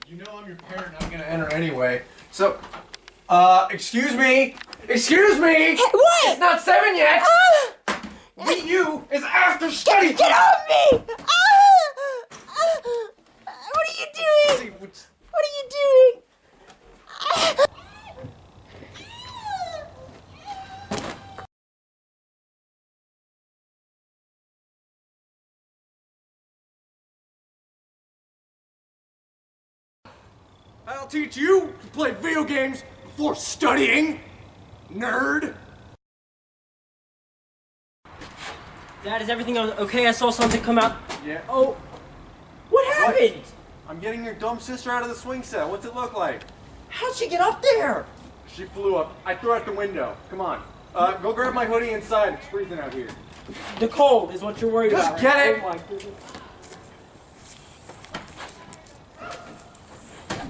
You know I'm your parent and I'm gonna enter anyway. So, excuse me! Excuse me! Hey, what? It's not 7 yet! Meet you is after study! Get off me! What are you doing? What are you doing? I'll teach you to play video games before studying, nerd! Dad, is everything okay? I saw something come out. Yeah. Oh, what happened? I'm getting your dumb sister out of the swing set. What's it look like? How'd she get up there? She flew up. I threw her out the window. Come on. Go grab my hoodie inside. It's freezing out here. The cold is what you're worried Just about. get right? it. Oh my goodness.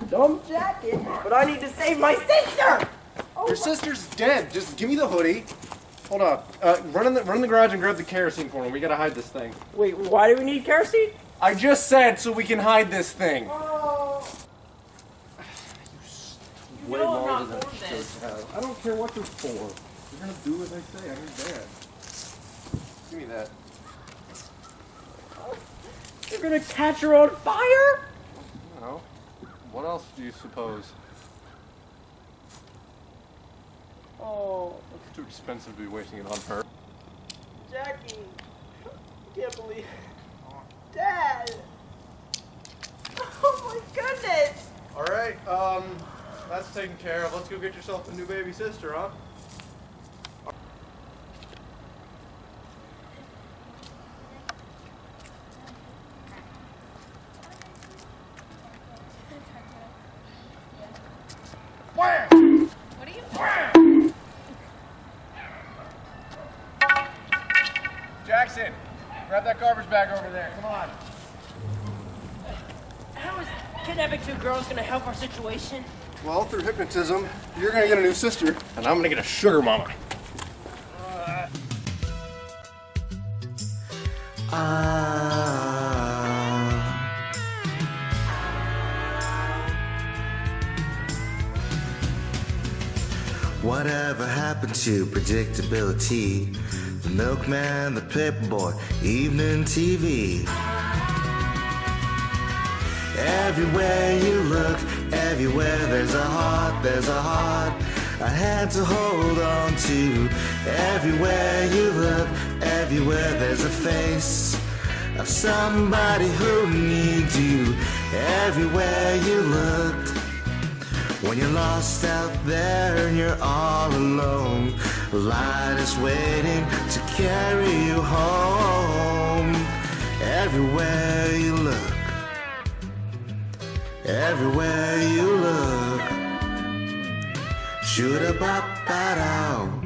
Dumb jacket, but I need to save my sister. Your sister's dead. Just give me the hoodie. Hold up. Run in the garage and grab the kerosene for me. We gotta hide this thing. Wait, why do we need kerosene? I just said so we can hide this thing. Oh. Way know I'm longer not than for it's this. supposed to have. I don't care what they're for. You're gonna do as I say. I'm your dad. Give me that. You're gonna catch her on fire? No. What else do you suppose? Oh, It's too expensive to be wasting it on her. Jackie. I can't believe. Dad. Oh my goodness. All right. That's taken care of. Let's go get yourself a new baby sister, huh? Wham! What are you? Wham! Jackson, grab that garbage bag over there. Come on. How is kidnapping two girls gonna help our situation? Well, through hypnotism, you're gonna get a new sister, and I'm gonna get a sugar mama. Whatever happened to predictability? The milkman, the paperboy, evening TV. Everywhere you look, everywhere there's a heart, there's a heart. I had to hold on to. Everywhere you look, everywhere there's a face of somebody who needs you. Everywhere you look. When you're lost out there and you're all alone, a light is waiting to carry you home. Everywhere you look, everywhere you look, shoot-a-bop-ba-dow.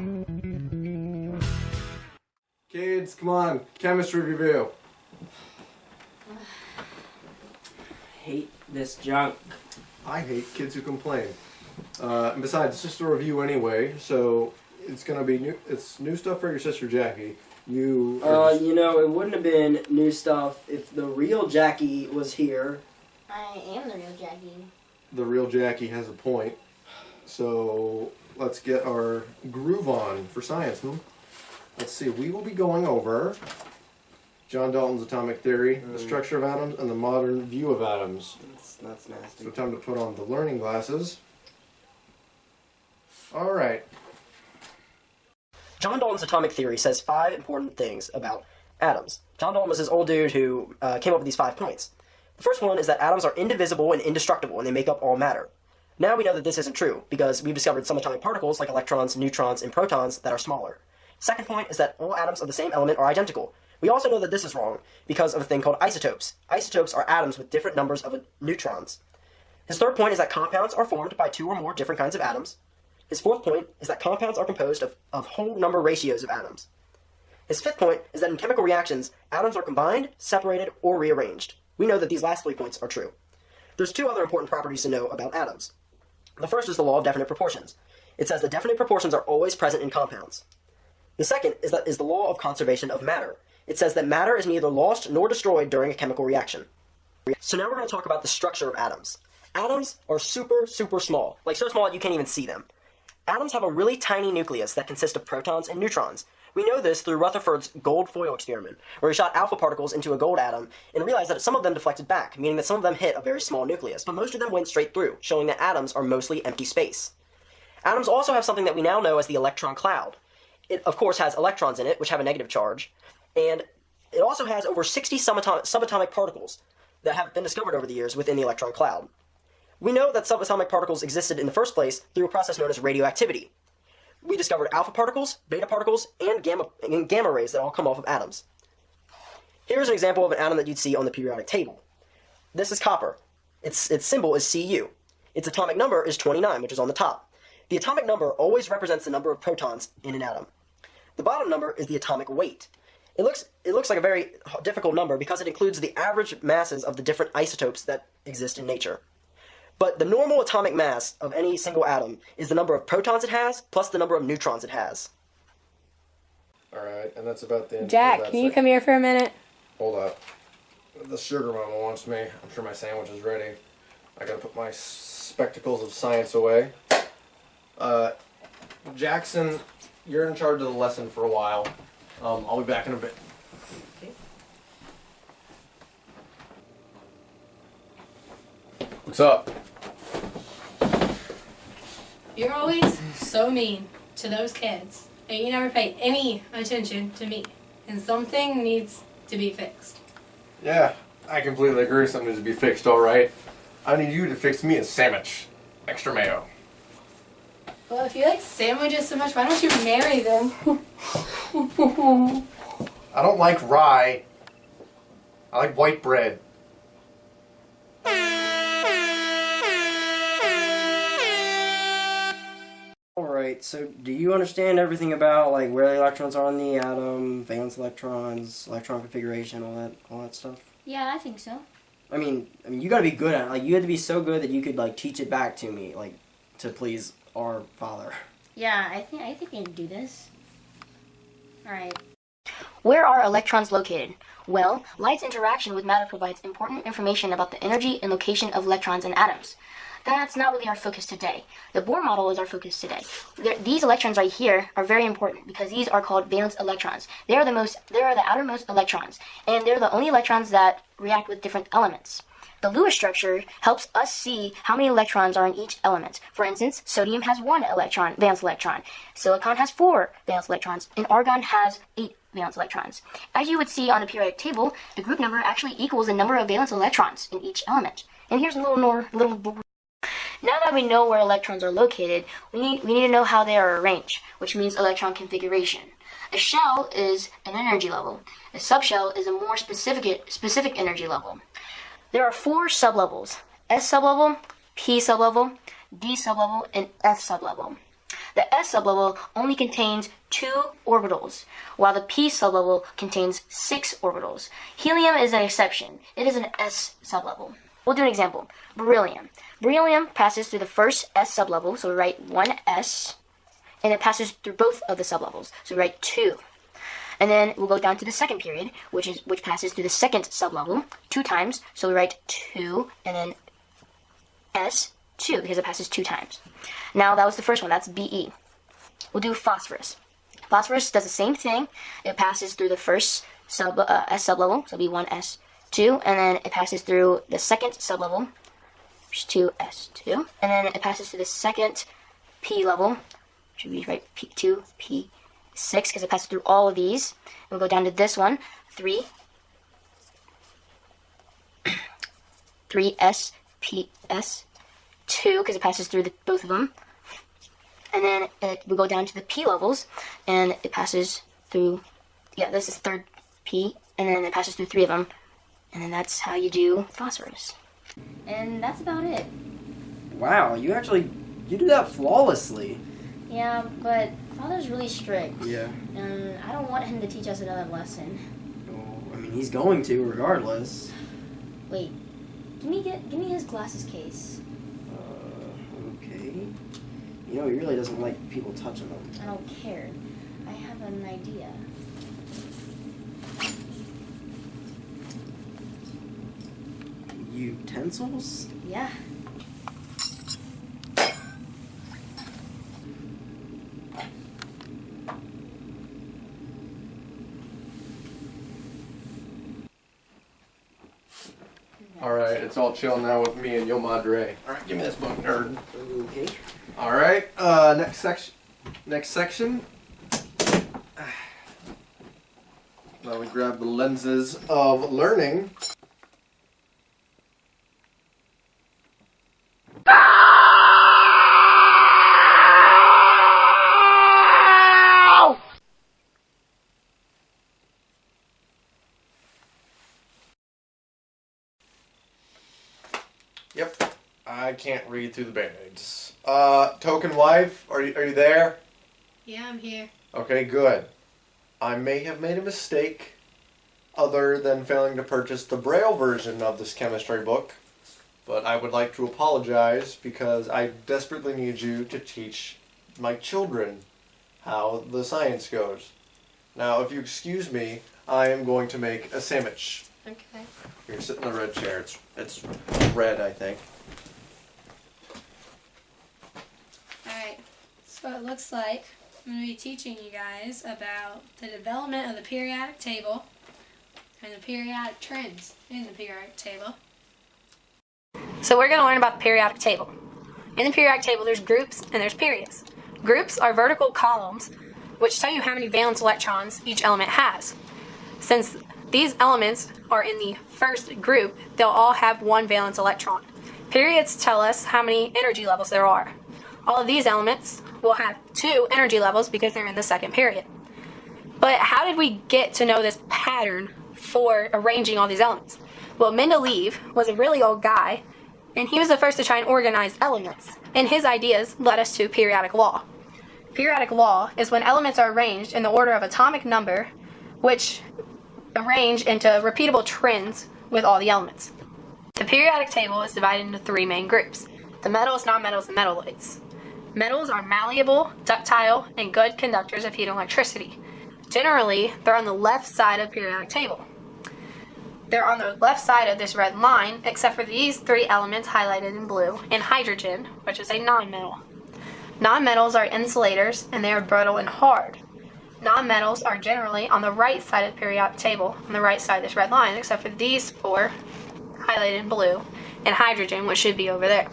Kids, come on. Chemistry review. Hate this junk. I hate kids who complain. And besides, it's just a review anyway, so it's gonna be new. It's new stuff for your sister Jackie. You. You know, it wouldn't have been new stuff if the real Jackie was here. I am the real Jackie. The real Jackie has a point. So let's get our groove on for science. Let's see. We will be going over John Dalton's atomic theory, the structure of atoms, and the modern view of atoms. That's nasty. So time to put on the learning glasses. All right. John Dalton's atomic theory says 5 important things about atoms. John Dalton was this old dude who came up with these 5 points. The first one is that atoms are indivisible and indestructible, and they make up all matter. Now we know that this isn't true, because we've discovered some atomic particles, like electrons, neutrons, and protons, that are smaller. Second point is that all atoms of the same element are identical. We also know that this is wrong because of a thing called isotopes. Isotopes are atoms with different numbers of neutrons. His third point is that compounds are formed by 2 or more different kinds of atoms. His fourth point is that compounds are composed of whole number ratios of atoms. His fifth point is that in chemical reactions, atoms are combined, separated, or rearranged. We know that these last 3 points are true. There's 2 other important properties to know about atoms. The first is the law of definite proportions. It says that definite proportions are always present in compounds. The second is the law of conservation of matter. It says that matter is neither lost nor destroyed during a chemical reaction. So now we're going to talk about the structure of atoms. Atoms are super, super small. Like, so small that you can't even see them. Atoms have a really tiny nucleus that consists of protons and neutrons. We know this through Rutherford's gold foil experiment, where he shot alpha particles into a gold atom and realized that some of them deflected back, meaning that some of them hit a very small nucleus, but most of them went straight through, showing that atoms are mostly empty space. Atoms also have something that we now know as the electron cloud. It, of course, has electrons in it, which have a negative charge, and it also has over 60 subatomic particles that have been discovered over the years within the electron cloud. We know that subatomic particles existed in the first place through a process known as radioactivity. We discovered alpha particles, beta particles, and gamma rays that all come off of atoms. Here's an example of an atom that you'd see on the periodic table. This is copper. Its symbol is Cu. Its atomic number is 29, which is on the top. The atomic number always represents the number of protons in an atom. The bottom number is the atomic weight. It looks like a very difficult number because it includes the average masses of the different isotopes that exist in nature. But the normal atomic mass of any single atom is the number of protons it has plus the number of neutrons it has. Alright, and that's about the end. Jack, can you come here for a minute? Hold up. The sugar mama wants me. I'm sure my sandwich is ready. I gotta put my spectacles of science away. Jackson, you're in charge of the lesson for a while. I'll be back in a bit. What's up? You're always so mean to those kids, and you never pay any attention to me. And something needs to be fixed. Yeah, I completely agree. Something needs to be fixed, alright. I need you to fix me a sandwich. Extra mayo. Well, if you like sandwiches so much, why don't you marry them? I don't like rye. I like white bread. Alright, so do you understand everything about like where the electrons are in the atom, valence electrons, electron configuration, all that stuff? Yeah, I think so. I mean, you gotta be good at it. Like, you had to be so good that you could like teach it back to me, like, to please our father. Yeah, I think I can do this. Alright. Where are electrons located? Well, light's interaction with matter provides important information about the energy and location of electrons in atoms. That's not really our focus today. The Bohr model is our focus today. These electrons right here are very important because these are called valence electrons. They are the outermost electrons, and they're the only electrons that react with different elements. The Lewis structure helps us see how many electrons are in each element. For instance, sodium has 1 valence electron, silicon has 4 valence electrons, and argon has 8 valence electrons. As you would see on the periodic table, the group number actually equals the number of valence electrons in each element. And here's a little now that we know where electrons are located, we need to know how they are arranged, which means electron configuration. A shell is an energy level. A subshell is a more specific energy level. There are 4 sublevels: S sublevel, P sublevel, D sublevel, and F sublevel. The S sublevel only contains 2 orbitals, while the P sublevel contains 6 orbitals. Helium is an exception. It is an S sublevel. We'll do an example. Beryllium. Beryllium passes through the first S sublevel, so we write 1s, and it passes through both of the sublevels, so we write 2. And then we'll go down to the second period, which passes through the second sublevel 2 times, so we write 2, and then S2, because it passes 2 times. Now that was the first one, that's Be. We'll do phosphorus. Phosphorus does the same thing. It passes through the first S sublevel, so B1S2, and then it passes through the second sublevel, which is 2S2, and then it passes through the second P level, which would be right P2, P6, because it passes through all of these. And we'll go down to this one, 3S, PS2, because it passes through both of them. And then we go down to the P levels, and it passes through, this is third P, and then it passes through 3 of them. And then that's how you do phosphorus. And that's about it. Wow, you did that flawlessly. Yeah, but Father's really strict. Yeah. And I don't want him to teach us another lesson. Well, I mean, he's going to, regardless. Wait, give me his glasses case. Okay. You know, he really doesn't like people touching him. I don't care. I have an idea. Utensils? Yeah. Alright, it's all chill now with me and Yo Madre. Alright, give me this book, nerd. Okay. Alright, next section. Now we grab the lenses of learning. Yep, I can't read through the band-aids. Token wife, are you there? Yeah, I'm here. Okay, good. I may have made a mistake other than failing to purchase the Braille version of this chemistry book, but I would like to apologize because I desperately need you to teach my children how the science goes. Now, if you excuse me, I am going to make a sandwich. Okay. Here, sit in the red chair. It's red, I think. Alright, so it looks like I'm going to be teaching you guys about the development of the periodic table and the periodic trends in the periodic table. So we're going to learn about the periodic table. In the periodic table, there's groups and there's periods. Groups are vertical columns which tell you how many valence electrons each element has. Since these elements are in the first group, they'll all have one valence electron. Periods tell us how many energy levels there are. All of these elements will have 2 energy levels because they're in the second period. But how did we get to know this pattern for arranging all these elements? Well, Mendeleev was a really old guy, and he was the first to try and organize elements, and his ideas led us to periodic law. Periodic law is when elements are arranged in the order of atomic number, which arrange into repeatable trends with all the elements. The periodic table is divided into 3 main groups: the metals, nonmetals, and metalloids. Metals are malleable, ductile, and good conductors of heat and electricity. Generally, they're on the left side of the periodic table. They're on the left side of this red line, except for these 3 elements highlighted in blue, and hydrogen, which is a nonmetal. Nonmetals are insulators, and they are brittle and hard. Nonmetals are generally on the right side of the periodic table, on the right side of this red line, except for these 4 highlighted in blue, and hydrogen, which should be over there.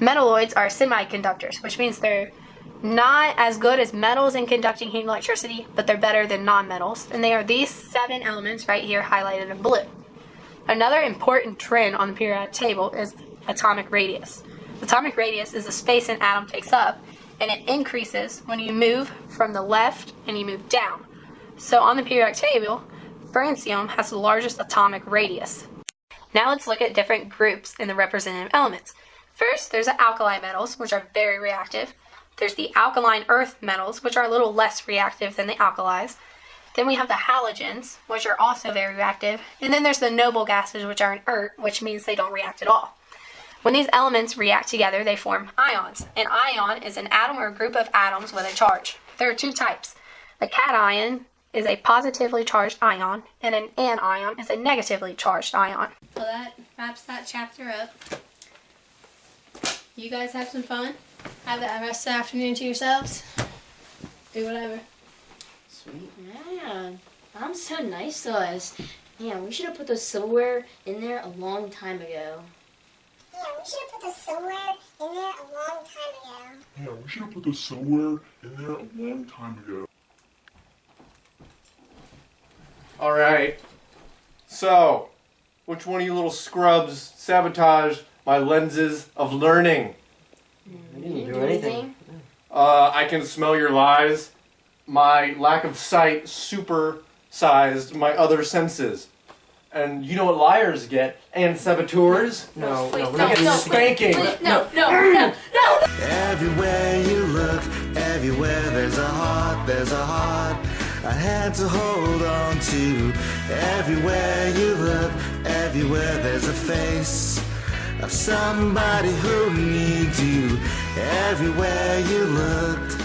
Metalloids are semiconductors, which means they're not as good as metals in conducting heat and electricity, but they're better than nonmetals, and they are these 7 elements right here highlighted in blue. Another important trend on the periodic table is atomic radius. Atomic radius is the space an atom takes up, and it increases when you move from the left and you move down. So on the periodic table, francium has the largest atomic radius. Now let's look at different groups in the representative elements. First, there's the alkali metals, which are very reactive. There's the alkaline earth metals, which are a little less reactive than the alkalis. Then we have the halogens, which are also very reactive. And then there's the noble gases, which are inert, which means they don't react at all. When these elements react together, they form ions. An ion is an atom or a group of atoms with a charge. There are 2 types. A cation is a positively charged ion, and an anion is a negatively charged ion. Well, that wraps that chapter up. You guys have some fun. Have the rest of the afternoon to yourselves. Do whatever. Sweet. Yeah, I'm so nice to us. Yeah, we should have put the silverware in there a long time ago. Yeah, we should have put the silverware in there a long time ago. Yeah, we should have put the silverware in there a long time ago. Alright. So, which one of you little scrubs sabotaged my lenses of learning? I didn't do anything. I can smell your lies. My lack of sight supersized my other senses. And you know what liars get? And saboteurs? No, Wait, we're no, not getting no, this spanking. Please, no. Everywhere you look, everywhere there's a heart, there's a heart. I had to hold on to. Everywhere you look, everywhere there's a face of somebody who needs you. Everywhere you look.